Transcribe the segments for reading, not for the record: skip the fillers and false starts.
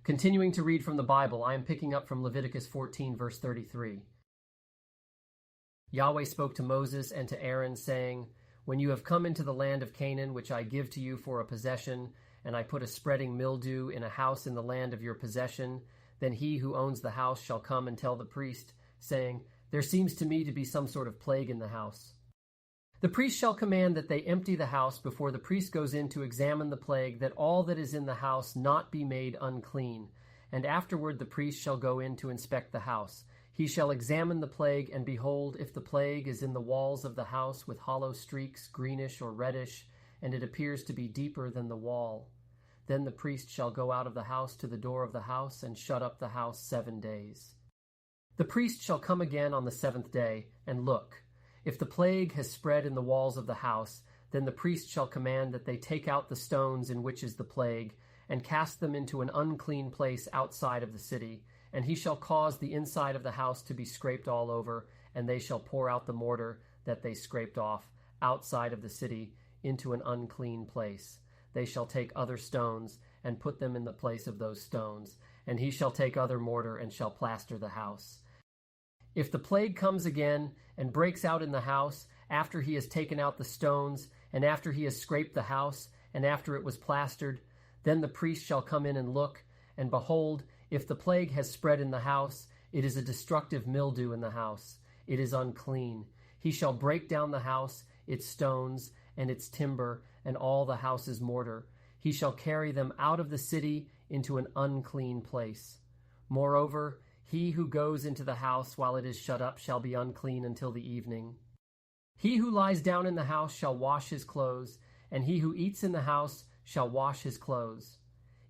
Continuing to read from the Bible, I am picking up from Leviticus 14, verse 33. Yahweh spoke to Moses and to Aaron, saying, "When you have come into the land of Canaan, which I give to you for a possession, and I put a spreading mildew in a house in the land of your possession, then he who owns the house shall come and tell the priest, saying, 'There seems to me to be some sort of plague in the house.' The priest shall command that they empty the house before the priest goes in to examine the plague, that all that is in the house not be made unclean. And afterward the priest shall go in to inspect the house. He shall examine the plague, and behold, if the plague is in the walls of the house with hollow streaks, greenish or reddish, and it appears to be deeper than the wall, then the priest shall go out of the house to the door of the house and shut up the house 7 days. The priest shall come again on the 7th day, and look. If the plague has spread in the walls of the house, then the priest shall command that they take out the stones in which is the plague, and cast them into an unclean place outside of the city, and he shall cause the inside of the house to be scraped all over, and they shall pour out the mortar that they scraped off outside of the city into an unclean place. They shall take other stones and put them in the place of those stones, and he shall take other mortar and shall plaster the house. If the plague comes again and breaks out in the house, after he has taken out the stones, and after he has scraped the house, and after it was plastered, then the priest shall come in and look, and behold, if the plague has spread in the house, it is a destructive mildew in the house. It is unclean. He shall break down the house, its stones, and its timber, and all the house's mortar. He shall carry them out of the city into an unclean place. Moreover, he who goes into the house while it is shut up shall be unclean until the evening. He who lies down in the house shall wash his clothes, and he who eats in the house shall wash his clothes.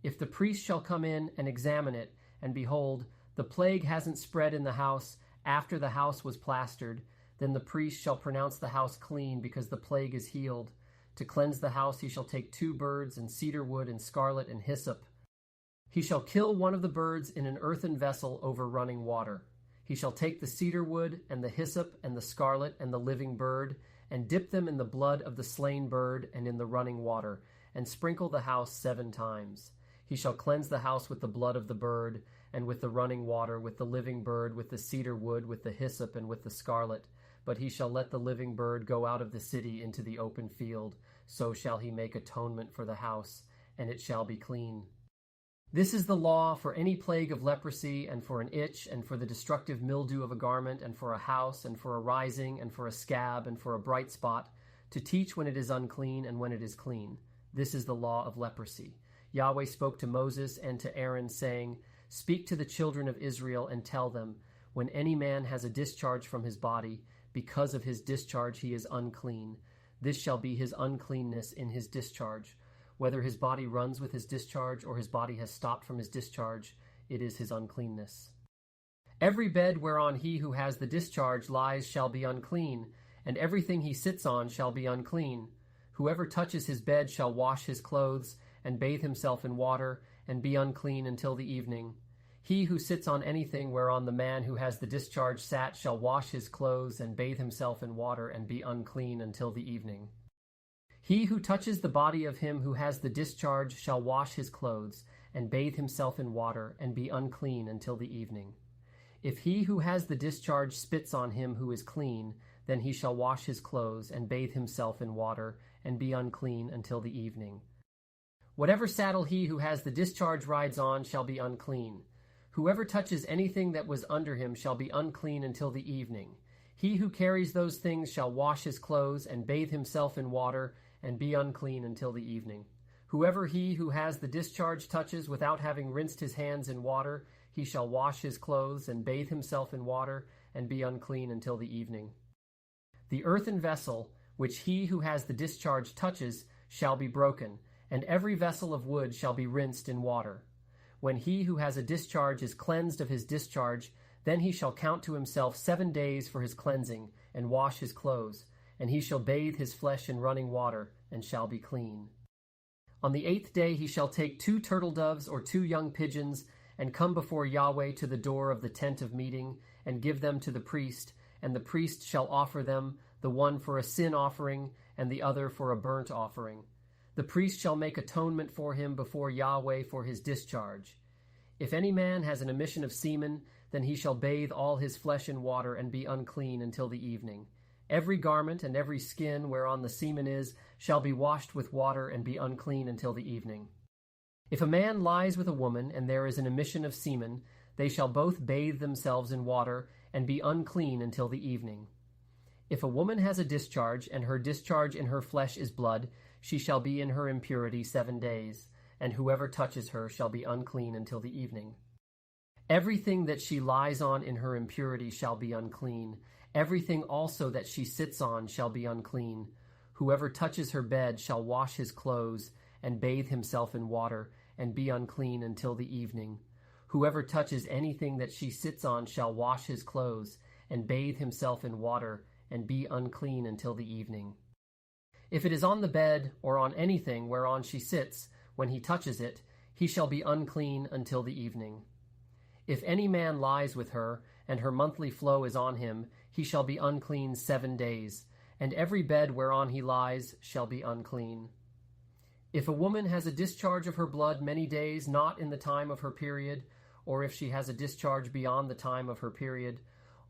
If the priest shall come in and examine it, and behold, the plague hasn't spread in the house after the house was plastered, then the priest shall pronounce the house clean, because the plague is healed. To cleanse the house he shall take 2 birds, and cedar wood, and scarlet, and hyssop. He shall kill one of the birds in an earthen vessel over running water. He shall take the cedar wood, and the hyssop, and the scarlet, and the living bird, and dip them in the blood of the slain bird and in the running water, and sprinkle the house 7 times. He shall cleanse the house with the blood of the bird, and with the running water, with the living bird, with the cedar wood, with the hyssop, and with the scarlet. But he shall let the living bird go out of the city into the open field. So shall he make atonement for the house, and it shall be clean. This is the law for any plague of leprosy, and for an itch, and for the destructive mildew of a garment, and for a house, and for a rising, and for a scab, and for a bright spot, to teach when it is unclean and when it is clean. This is the law of leprosy. Yahweh spoke to Moses and to Aaron, saying, "Speak to the children of Israel and tell them, when any man has a discharge from his body, because of his discharge he is unclean. This shall be his uncleanness in his discharge. Whether his body runs with his discharge or his body has stopped from his discharge, it is his uncleanness. Every bed whereon he who has the discharge lies shall be unclean, and everything he sits on shall be unclean. Whoever touches his bed shall wash his clothes, and bathe himself in water, and be unclean until the evening. He who sits on anything whereon the man who has the discharge sat shall wash his clothes, and bathe himself in water, and be unclean until the evening. He who touches the body of him who has the discharge shall wash his clothes, and bathe himself in water, and be unclean until the evening. If he who has the discharge spits on him who is clean, then he shall wash his clothes, and bathe himself in water, and be unclean until the evening. Whatever saddle he who has the discharge rides on shall be unclean. Whoever touches anything that was under him shall be unclean until the evening. He who carries those things shall wash his clothes, and bathe himself in water, and be unclean until the evening. Whoever he who has the discharge touches without having rinsed his hands in water, he shall wash his clothes, and bathe himself in water, and be unclean until the evening. The earthen vessel, which he who has the discharge touches, shall be broken, and every vessel of wood shall be rinsed in water. When he who has a discharge is cleansed of his discharge, then he shall count to himself 7 days for his cleansing, and wash his clothes, and he shall bathe his flesh in running water, and shall be clean. On the 8th day he shall take 2 turtle doves or 2 young pigeons, and come before Yahweh to the door of the tent of meeting, and give them to the priest, and the priest shall offer them, the one for a sin offering, and the other for a burnt offering. The priest shall make atonement for him before Yahweh for his discharge. If any man has an emission of semen, then he shall bathe all his flesh in water and be unclean until the evening. Every garment and every skin whereon the semen is shall be washed with water and be unclean until the evening. If a man lies with a woman and there is an emission of semen, they shall both bathe themselves in water and be unclean until the evening. If a woman has a discharge, and her discharge in her flesh is blood, she shall be in her impurity 7 days, and whoever touches her shall be unclean until the evening. Everything that she lies on in her impurity shall be unclean. Everything also that she sits on shall be unclean. Whoever touches her bed shall wash his clothes, and bathe himself in water, and be unclean until the evening. Whoever touches anything that she sits on shall wash his clothes, and bathe himself in water, and be unclean until the evening. If it is on the bed, or on anything whereon she sits, when he touches it, he shall be unclean until the evening. If any man lies with her, and her monthly flow is on him, he shall be unclean 7 days, and every bed whereon he lies shall be unclean. If a woman has a discharge of her blood many days, not in the time of her period, or if she has a discharge beyond the time of her period,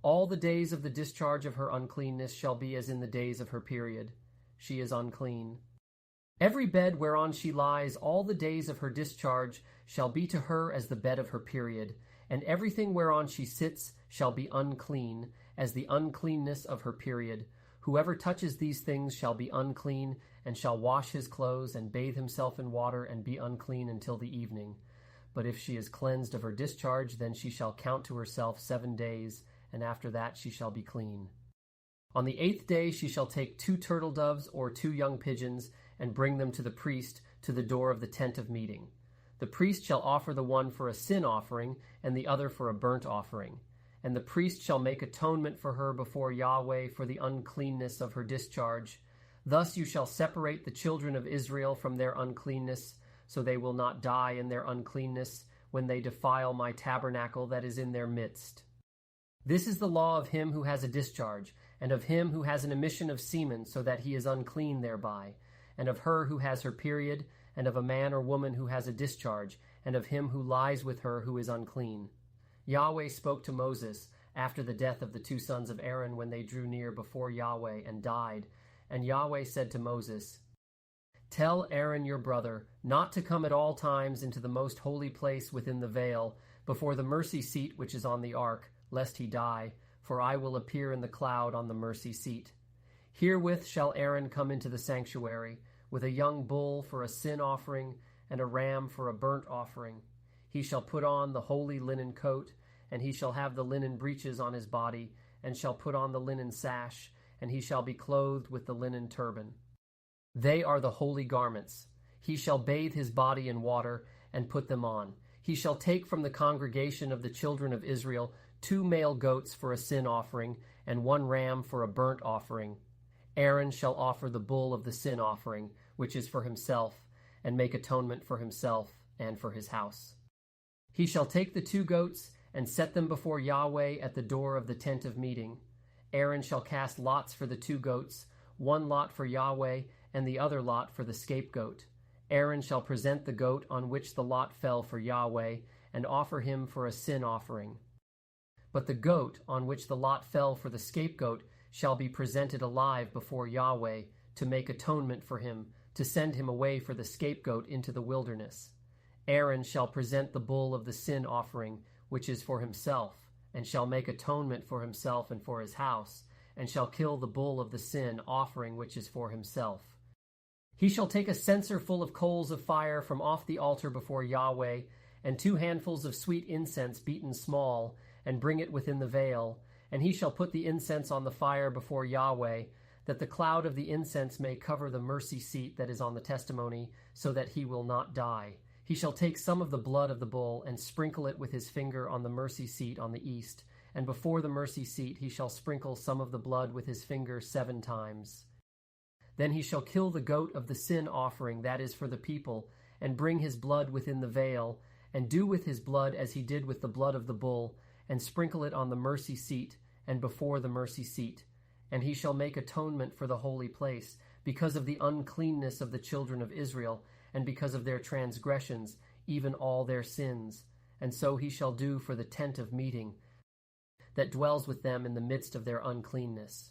all the days of the discharge of her uncleanness shall be as in the days of her period. She is unclean. Every bed whereon she lies all the days of her discharge shall be to her as the bed of her period, and everything whereon she sits shall be unclean, as the uncleanness of her period. Whoever touches these things shall be unclean, and shall wash his clothes, and bathe himself in water, and be unclean until the evening. But if she is cleansed of her discharge, then she shall count to herself 7 days, and after that she shall be clean. On the 8th day she shall take 2 turtle doves or 2 young pigeons, and bring them to the priest to the door of the tent of meeting. The priest shall offer the one for a sin offering, and the other for a burnt offering. And the priest shall make atonement for her before Yahweh for the uncleanness of her discharge. Thus you shall separate the children of Israel from their uncleanness, so they will not die in their uncleanness when they defile my tabernacle that is in their midst. This is the law of him who has a discharge, and of him who has an emission of semen, so that he is unclean thereby, and of her who has her period, and of a man or woman who has a discharge, and of him who lies with her who is unclean. Yahweh spoke to Moses after the death of the 2 sons of Aaron when they drew near before Yahweh and died. And Yahweh said to Moses, "Tell Aaron your brother not to come at all times into the most holy place within the veil, before the mercy seat which is on the ark, lest he die, for I will appear in the cloud on the mercy seat. Herewith shall Aaron come into the sanctuary, with a young bull for a sin offering, and a ram for a burnt offering. He shall put on the holy linen coat, and he shall have the linen breeches on his body, and shall put on the linen sash, and he shall be clothed with the linen turban. They are the holy garments. He shall bathe his body in water, and put them on. He shall take from the congregation of the children of Israel 2 male goats for a sin offering, and 1 ram for a burnt offering. Aaron shall offer the bull of the sin offering, which is for himself, and make atonement for himself and for his house. He shall take the 2 goats and set them before Yahweh at the door of the tent of meeting. Aaron shall cast lots for the 2 goats, 1 lot for Yahweh, and the other lot for the scapegoat. Aaron shall present the goat on which the lot fell for Yahweh, and offer him for a sin offering. But the goat on which the lot fell for the scapegoat shall be presented alive before Yahweh, to make atonement for him, to send him away for the scapegoat into the wilderness. Aaron shall present the bull of the sin offering, which is for himself, and shall make atonement for himself and for his house, and shall kill the bull of the sin offering which is for himself. He shall take a censer full of coals of fire from off the altar before Yahweh, and 2 handfuls of sweet incense beaten small, and bring it within the veil, and he shall put the incense on the fire before Yahweh, that the cloud of the incense may cover the mercy seat that is on the testimony, so that he will not die. He shall take some of the blood of the bull, and sprinkle it with his finger on the mercy seat on the east, and before the mercy seat he shall sprinkle some of the blood with his finger 7 times. Then he shall kill the goat of the sin offering that is for the people, and bring his blood within the veil, and do with his blood as he did with the blood of the bull, and sprinkle it on the mercy seat, and before the mercy seat. And he shall make atonement for the holy place, because of the uncleanness of the children of Israel, and because of their transgressions, even all their sins. and so he shall do for the tent of meeting, that dwells with them in the midst of their uncleanness.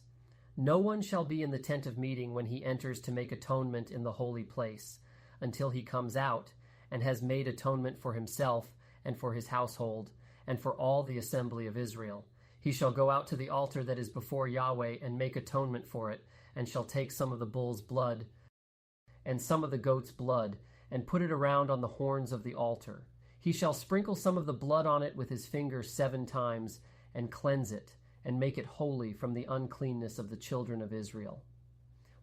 No one shall be in the tent of meeting when he enters to make atonement in the holy place, until he comes out, and has made atonement for himself, and for his household, and for all the assembly of Israel. He shall go out to the altar that is before Yahweh, and make atonement for it, and shall take some of the bull's blood, and some of the goat's blood, and put it around on the horns of the altar. He shall sprinkle some of the blood on it with his finger 7 times, and cleanse it, and make it holy from the uncleanness of the children of Israel.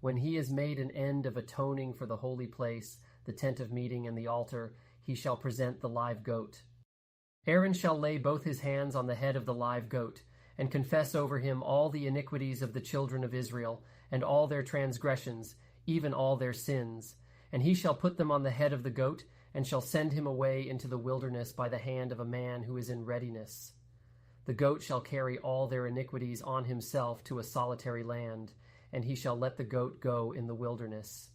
When he has made an end of atoning for the holy place, the tent of meeting, and the altar, he shall present the live goat. Aaron shall lay both his hands on the head of the live goat, and confess over him all the iniquities of the children of Israel, and all their transgressions, even all their sins. And he shall put them on the head of the goat, and shall send him away into the wilderness by the hand of a man who is in readiness. The goat shall carry all their iniquities on himself to a solitary land, and he shall let the goat go in the wilderness.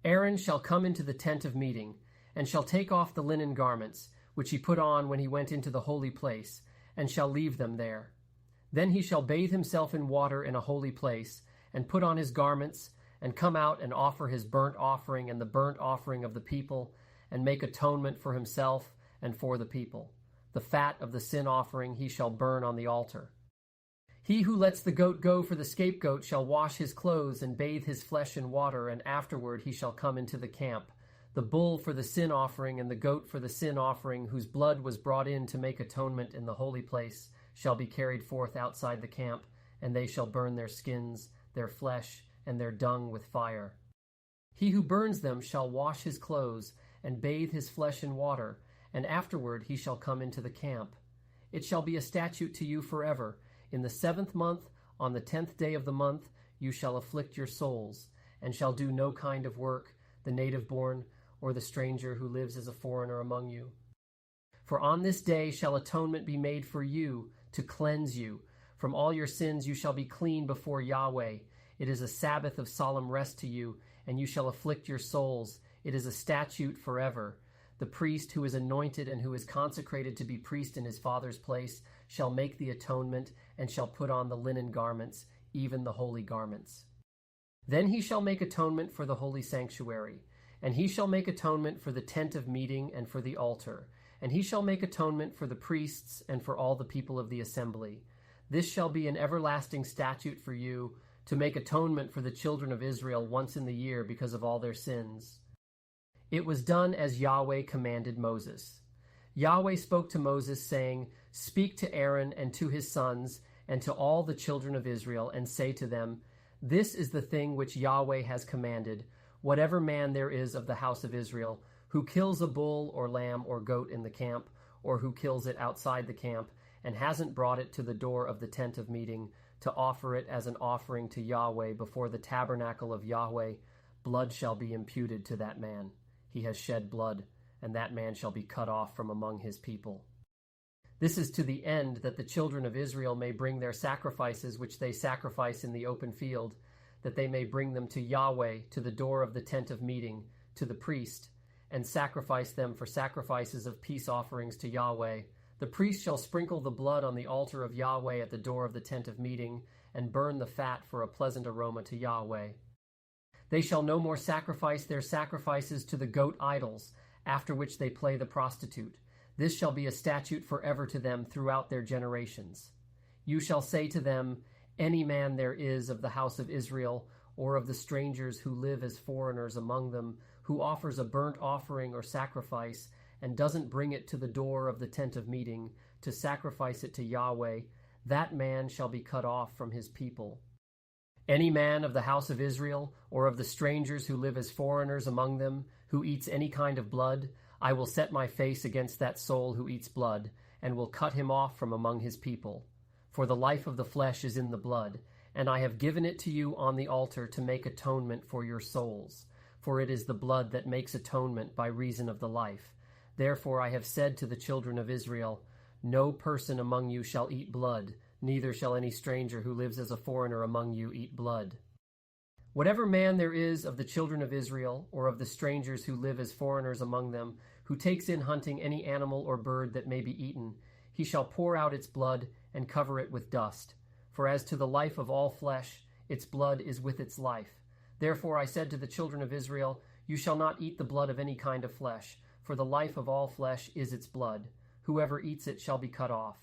Aaron shall come into the tent of meeting, and shall take off the linen garments, which he put on when he went into the holy place, and shall leave them there. Then he shall bathe himself in water in a holy place, and put on his garments, and come out and offer his burnt offering and the burnt offering of the people, and make atonement for himself and for the people. The fat of the sin offering he shall burn on the altar. He who lets the goat go for the scapegoat shall wash his clothes and bathe his flesh in water, and afterward he shall come into the camp. The bull for the sin offering and the goat for the sin offering, whose blood was brought in to make atonement in the holy place, shall be carried forth outside the camp, and they shall burn their skins, their flesh, and their dung with fire. He who burns them shall wash his clothes and bathe his flesh in water, and afterward he shall come into the camp. It shall be a statute to you forever. In the 7th month, on the 10th day of the month, you shall afflict your souls, and shall do no kind of work, the native born, or the stranger who lives as a foreigner among you. For on this day shall atonement be made for you, to cleanse you. From all your sins you shall be clean before Yahweh. It is a Sabbath of solemn rest to you, and you shall afflict your souls. It is a statute forever. The priest who is anointed and who is consecrated to be priest in his father's place shall make the atonement, and shall put on the linen garments, even the holy garments. Then he shall make atonement for the holy sanctuary, and he shall make atonement for the tent of meeting and for the altar, and he shall make atonement for the priests and for all the people of the assembly. This shall be an everlasting statute for you, to make atonement for the children of Israel once in the year because of all their sins. It was done as Yahweh commanded Moses. Yahweh spoke to Moses, saying, Speak to Aaron and to his sons and to all the children of Israel, and say to them, This is the thing which Yahweh has commanded. Whatever man there is of the house of Israel, who kills a bull or lamb or goat in the camp, or who kills it outside the camp, and hasn't brought it to the door of the tent of meeting, to offer it as an offering to Yahweh before the tabernacle of Yahweh, blood shall be imputed to that man. He has shed blood, and that man shall be cut off from among his people. This is to the end that the children of Israel may bring their sacrifices which they sacrifice in the open field, that they may bring them to Yahweh, to the door of the tent of meeting, to the priest, and sacrifice them for sacrifices of peace offerings to Yahweh. The priest shall sprinkle the blood on the altar of Yahweh at the door of the tent of meeting, and burn the fat for a pleasant aroma to Yahweh. They shall no more sacrifice their sacrifices to the goat idols, after which they play the prostitute. This shall be a statute forever to them throughout their generations. You shall say to them, Any man there is of the house of Israel, or of the strangers who live as foreigners among them, who offers a burnt offering or sacrifice, and doesn't bring it to the door of the tent of meeting, to sacrifice it to Yahweh, that man shall be cut off from his people. Any man of the house of Israel, or of the strangers who live as foreigners among them, who eats any kind of blood, I will set my face against that soul who eats blood, and will cut him off from among his people. For the life of the flesh is in the blood, and I have given it to you on the altar to make atonement for your souls. For it is the blood that makes atonement by reason of the life. Therefore I have said to the children of Israel, No person among you shall eat blood, neither shall any stranger who lives as a foreigner among you eat blood. Whatever man there is of the children of Israel, or of the strangers who live as foreigners among them, who takes in hunting any animal or bird that may be eaten, he shall pour out its blood and cover it with dust. For as to the life of all flesh, its blood is with its life. Therefore I said to the children of Israel, you shall not eat the blood of any kind of flesh, for the life of all flesh is its blood. Whoever eats it shall be cut off.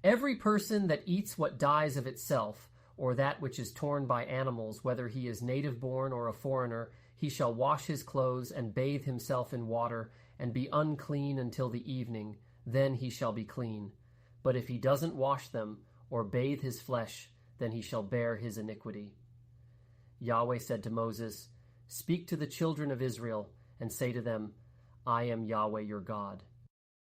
Every person that eats what dies of itself, or that which is torn by animals, whether he is native-born or a foreigner, he shall wash his clothes and bathe himself in water, and be unclean until the evening. Then he shall be clean. But if he doesn't wash them, or bathe his flesh, then he shall bear his iniquity. Yahweh said to Moses, Speak to the children of Israel, and say to them, I am Yahweh your God.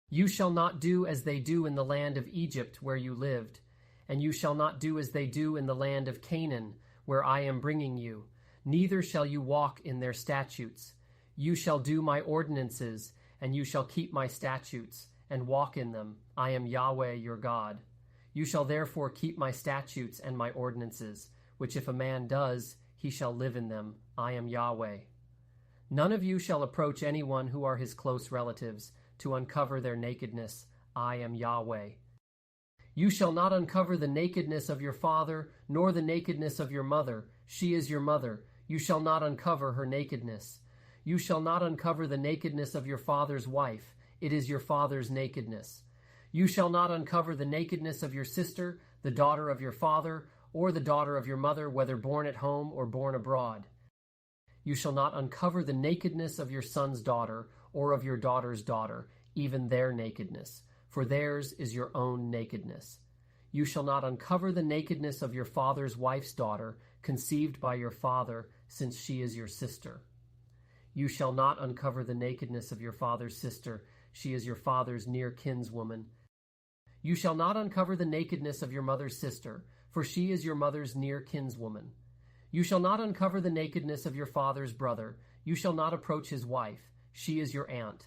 You shall not do as they do in the land of Egypt where you lived, and you shall not do as they do in the land of Canaan where I am bringing you, neither shall you walk in their statutes. You shall do my ordinances, and you shall keep my statutes, and walk in them. I am Yahweh your God. You shall therefore keep my statutes and my ordinances, which if a man does, he shall live in them. I am Yahweh. None of you shall approach anyone who are his close relatives, to uncover their nakedness. I am Yahweh. You shall not uncover the nakedness of your father, nor the nakedness of your mother. She is your mother. You shall not uncover her nakedness. You shall not uncover the nakedness of your father's wife. It is your father's nakedness. You shall not uncover the nakedness of your sister, the daughter of your father, or the daughter of your mother, whether born at home or born abroad. You shall not uncover the nakedness of your son's daughter, or of your daughter's daughter, even their nakedness, for theirs is your own nakedness. You shall not uncover the nakedness of your father's wife's daughter, conceived by your father, since she is your sister. You shall not uncover the nakedness of your father's sister, she is your father's near kinswoman. You shall not uncover the nakedness of your mother's sister, for she is your mother's near kinswoman. You shall not uncover the nakedness of your father's brother. You shall not approach his wife. She is your aunt.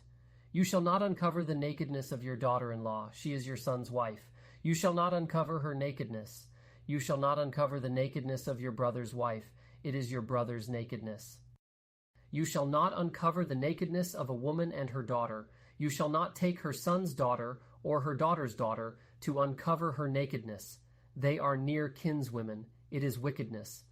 You shall not uncover the nakedness of your daughter-in-law. She is your son's wife. You shall not uncover her nakedness. You shall not uncover the nakedness of your brother's wife. It is your brother's nakedness. You shall not uncover the nakedness of a woman and her daughter. You shall not take her son's daughter or her daughter's daughter to uncover her nakedness. They are near kinswomen. It is wickedness.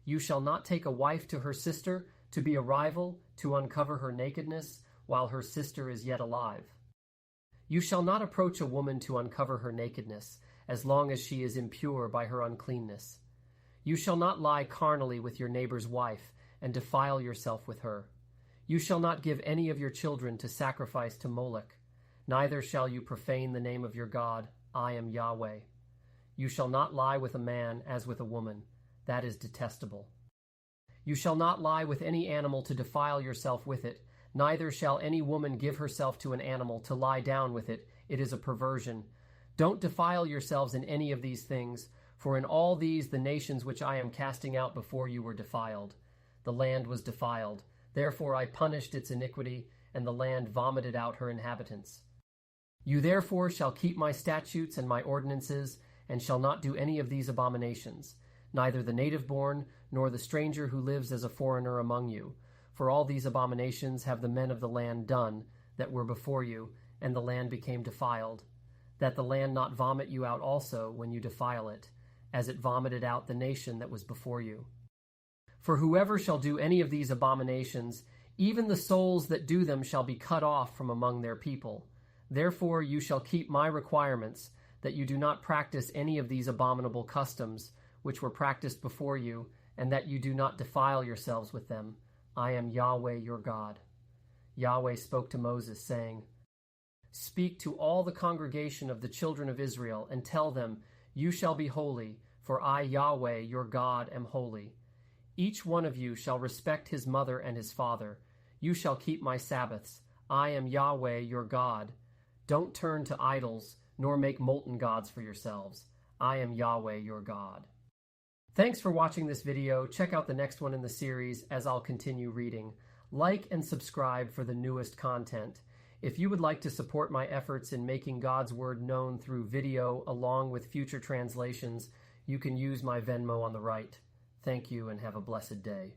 You shall not take a wife to her sister to be a rival, to uncover her nakedness, while her sister is yet alive. You shall not approach a woman to uncover her nakedness, as long as she is impure by her uncleanness. You shall not lie carnally with your neighbor's wife, and defile yourself with her. You shall not give any of your children to sacrifice to Moloch, neither shall you profane the name of your God. I am Yahweh. You shall not lie with a man as with a woman. That is detestable. You shall not lie with any animal to defile yourself with it, neither shall any woman give herself to an animal to lie down with it. It is a perversion. Don't defile yourselves in any of these things, for in all these the nations which I am casting out before you were defiled. The land was defiled. Therefore I punished its iniquity, and the land vomited out her inhabitants. You therefore shall keep my statutes and my ordinances, and shall not do any of these abominations, neither the native-born, nor the stranger who lives as a foreigner among you. For all these abominations have the men of the land done, that were before you, and the land became defiled, that the land not vomit you out also when you defile it, as it vomited out the nation that was before you. For whoever shall do any of these abominations, even the souls that do them shall be cut off from among their people. Therefore you shall keep my requirements, that you do not practice any of these abominable customs, which were practiced before you, and that you do not defile yourselves with them. I am Yahweh your God. Yahweh spoke to Moses, saying, Speak to all the congregation of the children of Israel, and tell them, You shall be holy, for I, Yahweh your God, am holy. Each one of you shall respect his mother and his father. You shall keep my Sabbaths. I am Yahweh your God. Don't turn to idols, nor make molten gods for yourselves. I am Yahweh your God. Thanks for watching this video. Check out the next one in the series as I'll continue reading. Like and subscribe for the newest content. If you would like to support my efforts in making God's Word known through video along with future translations, you can use my Venmo on the right. Thank you and have a blessed day.